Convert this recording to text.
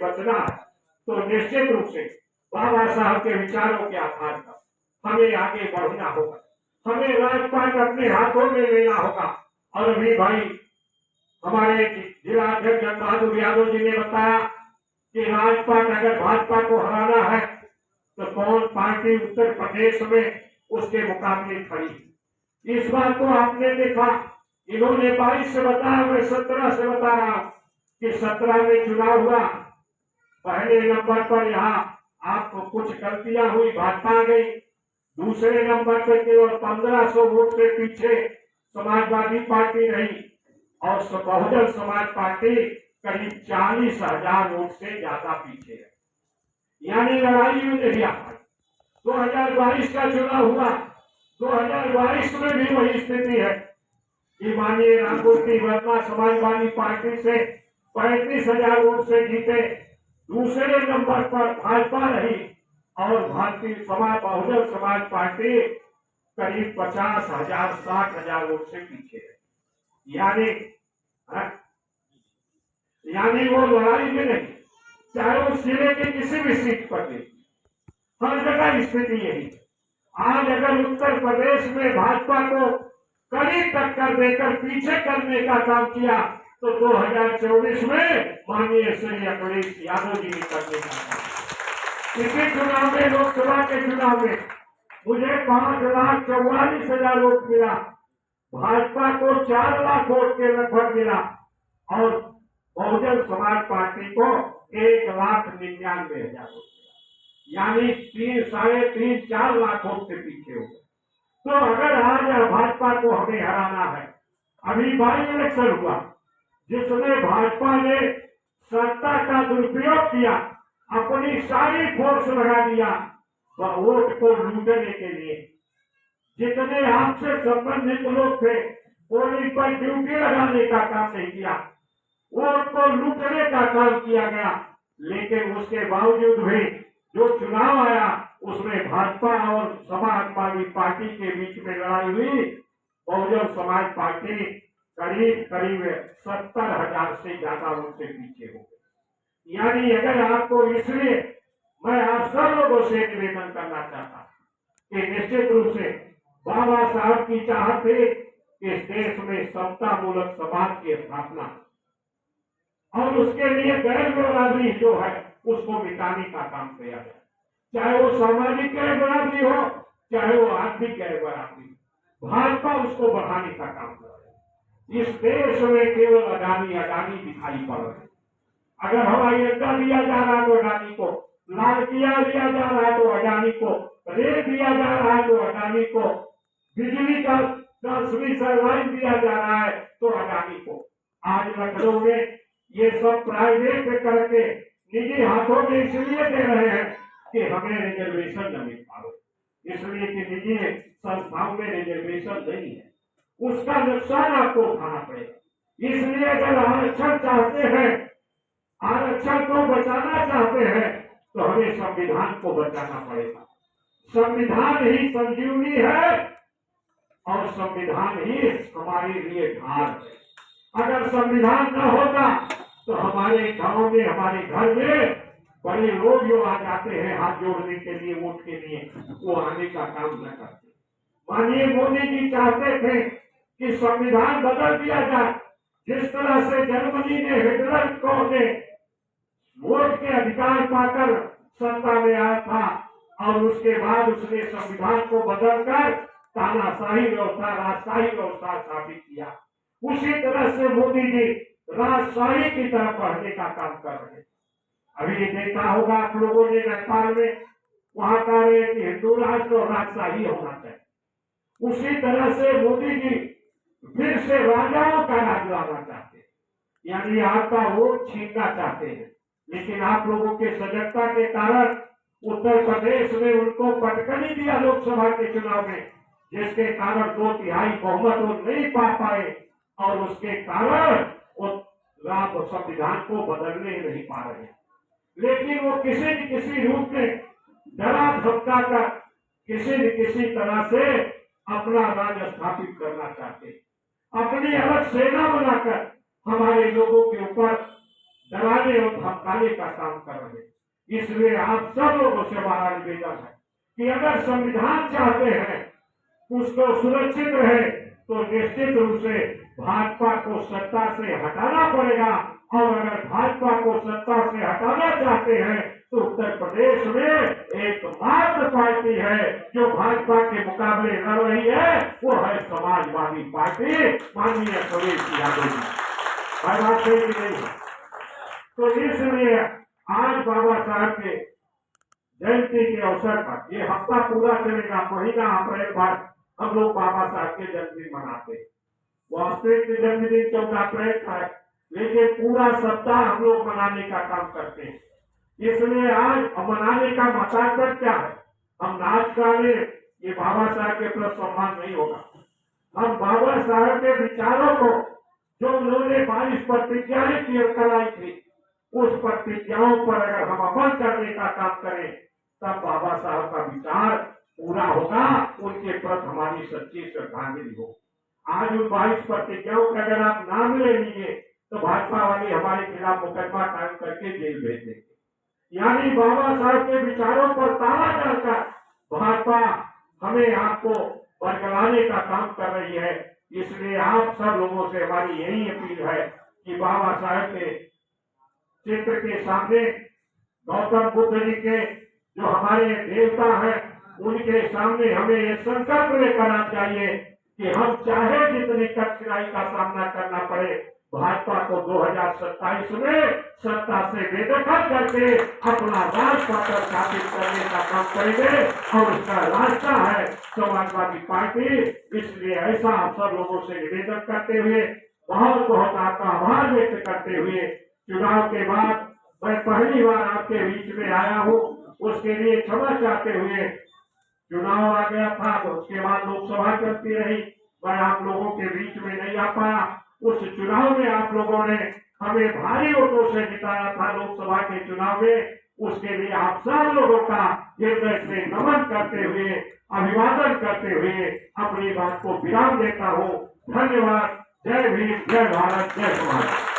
बचना है तो निश्चित रूप से बाबा साहब के विचारों के आधार पर हमें आगे बढ़ना होगा, हमें राजपाट अपने हाथों में लेना होगा। और अभी भाई हमारे जिला अध्यक्ष जन बहादुर यादव जी ने बताया कि राजपाट अगर भाजपा को हराना है तो कौन पार्टी उत्तर प्रदेश में उसके मुकाबले खड़ी। इस बात को आपने देखा, इन्होंने 22 से बताया, मैं 17 से बता रहा हूं कि 17 में चुनाव हुआ, पहले नंबर पर यहाँ आपको कुछ गलतियां हुई, भाजपा गई। दूसरे नंबर पर केवल 1500 वोट से पीछे समाजवादी पार्टी रही और बहुजन समाज पार्टी करीब 40,000 वोट से ज्यादा पीछे है, यानी लड़ाई में नहीं आ पाई। 2022 का चुनाव हुआ, 2022 में भी वही स्थिति है कि माननीय राममूर्ति वर्मा समाजवादी पार्टी से 35,000 वोट से जीते। दूसरे नंबर पर भाजपा रही और भारतीय बहुजन समाज पार्टी करीब 50,000 60,000 वोट से पीछे है, यानी वो लड़ाई में नहीं, चाहे उस जिले के किसी भी सीट पर देखिए, हर जगह स्थिति यही। आज अगर उत्तर प्रदेश में भाजपा को कड़ी टक्कर देकर पीछे करने का काम किया तो 2024 में माननीय श्री अखिलेश यादव जी ने करने का काम। इसी चुनाव में, लोकसभा के चुनाव में मुझे 5,44,000 वोट मिला, भाजपा को 4 लाख वोट के लगभग मिला और बहुजन समाज पार्टी को 1,99,000 वोट, यानी 3-3.5-4 लाख वोट से पीछे हो गए। तो अगर आज भाजपा को हमें हराना है, अभी बाई इलेक्शन हुआ जिसमें भाजपा ने सत्ता का दुरुपयोग किया, अपनी सारी फोर्स लगा दिया वोट को लूटने के लिए। जितने आपसे संबंधित लोग थे पोलिंग पर ड्यूटी लगाने का काम नहीं किया, वोट को लूटने का काम किया गया। लेकिन उसके बावजूद भी जो चुनाव आया उसमें भाजपा और समाजवादी पार्टी के बीच में लड़ाई हुई, बहुजन समाज पार्टी करीब 70,000 से ज्यादा उनसे पीछे हो गई। यानी अगर आपको, इसलिए मैं आप सब लोगों से निवेदन करना चाहता कि निश्चित रूप से बाबा साहब की चाहत थी कि इस देश में समता मूलक समाज की स्थापना और उसके लिए गैर बराबरी जो है उसको मिटाने का काम किया जाए, चाहे वो सामाजिक गैर बराबरी हो चाहे वो आर्थिक गैर बराबरी, भाजपा उसको बढ़ाने का काम कर रही है। इस देश में केवल अडानी दिखाई पड़ रहे। अगर हवाई अड्डा दिया जा रहा है तो अडानी को, लाल किला दिया जा रहा है तो अडानी को, रेल दिया जा रहा है तो अडानी को, बिजली का ट्रांसमिशन लाइन दिया जा रहा है तो अडानी को। आज लखनऊ में ये सब प्राइवेट करके निजी हाथों में इसलिए दे रहे हैं कि हमें रिजर्वेशन न मिल पाए, इसलिए कि निजी संस्थाओं में रिजर्वेशन नहीं है, उसका नुकसान आपको उठाना पड़ेगा। इसलिए अगर आरक्षण चाहते हैं, आरक्षण को बचाना चाहते हैं तो हमें संविधान को बचाना पड़ेगा। संविधान ही संजीवनी है और संविधान ही हमारे लिए ढाल है। अगर संविधान न होता तो हमारे गांव में, हमारे घर में बड़े लोग जो आ जाते हैं हाथ जोड़ने के लिए, वोट के लिए, वो आने का काम न करते। माननीय मोदी जी चाहते थे कि संविधान बदल दिया जाए, जिस तरह से जर्मनी ने हिटलर को ने वोट के अधिकार पाकर सत्ता में आया था और उसके बाद उसने संविधान को बदलकर तानाशाही व्यवस्था, राजशाही व्यवस्था स्थापित किया। उसी तरह से मोदी जी राजशाही की तरफ बढ़ने का काम कर रहे हैं। अभी देखा होगा आप लोगों ने नेपाल में, वहां कह रहे हैं कि हिंदू राष्ट्र और राजशाही होना चाहिए। उसी तरह से मोदी जी फिर से राजाओं का राज लाना चाहते हैं, यानी आपका वोट छीनना चाहते हैं। लेकिन आप लोगों के सजगता के कारण उत्तर प्रदेश में उनको पटकनी दिया लोकसभा के चुनाव में, जिसके कारण 2/3 बहुमत वो नहीं पा पाए और उसके कारण वो संविधान को बदलने नहीं पा रहे। लेकिन वो किसी न किसी रूप में डरा धमका कर किसी न किसी तरह से अपना राज स्थापित करना चाहते, अपनी अलग सेना बनाकर हमारे लोगों के ऊपर डराने और धमकाने का काम कर रहे हैं। इसलिए आप सब लोगों से हमारा निवेदन है कि अगर संविधान चाहते हैं उसको सुरक्षित रहे तो निश्चित रूप से भाजपा को सत्ता से हटाना पड़ेगा। और अगर भाजपा को सत्ता से हटाना चाहते हैं तो उत्तर प्रदेश में एकमात्र पार्टी है जो भाजपा के मुकाबले लड़ रही है, वो है समाजवादी पार्टी, माननीय अखिलेश यादव जी। बात सही कि नहीं? तो इसलिए आज बाबा साहब के जयंती के अवसर पर ये हफ्ता पूरा चलेगा, महीना अप्रैल बाद हम लोग बाबा साहब के जन्मदिन मनाते हैं। वास्तविक जन्मदिन 14 अप्रैल का है, लेकिन पूरा सप्ताह हम लोग मनाने का काम करते हैं। इसलिए आज मनाने का मकसद क्या है? हम नाच गाने, ये बाबा साहब के प्रति सम्मान नहीं होगा। हम बाबा साहब के विचारों को, जो उन्होंने 22 प्रतिज्ञाएं कराई थी, उस प्रतिज्ञाओं पर अगर हम अमल करने का काम करें तब बाबा साहब का विचार पूरा होगा, उनके प्रति हमारी सच्ची श्रद्धांजलि हो। आज उन 22 प्रतिज्ञाओं का अगर आप नाम ले लीजिए तो भाजपा वाले हमारे खिलाफ मुकदमा कायम करके जेल भेज देंगे। यानी बाबा साहब के विचारों पर ताला डालकर भाजपा हमें आपको बरगलाने का काम कर रही है। इसलिए आप सब लोगों से हमारी यही अपील है कि बाबा साहब के चित्र के सामने गौतम बुद्ध जी के जो हमारे देवता है, उनके सामने हमें ये संकल्प लेकर आना चाहिए कि हम चाहे जितनी कठिनाई का सामना करना पड़े, भाजपा को 2027 में सत्ता से बेदखल करके अपना राज पाकर स्थापित करने का काम करेंगे और उसका रास्ता है समाजवादी पार्टी। इसलिए ऐसा आप सब लोगों से निवेदन करते हुए, बहुत बहुत आपका आभार व्यक्त करते हुए, चुनाव के बाद मैं पहली बार आपके बीच में आया हूँ, उसके लिए क्षमा चाहते हुए। चुनाव आ गया था तो उसके बाद लोकसभा चलती रही, मैं आप लोगों के बीच में नहीं आ पाया। उस चुनाव में आप लोगों ने हमें भारी वोटों से जिताया था लोकसभा के चुनाव में, उसके लिए आप सब लोगों का हृदय से नमन करते हुए, अभिवादन करते हुए अपनी बात को विराम देता हूँ। धन्यवाद। जय भीम, जय भारत, जय भारत।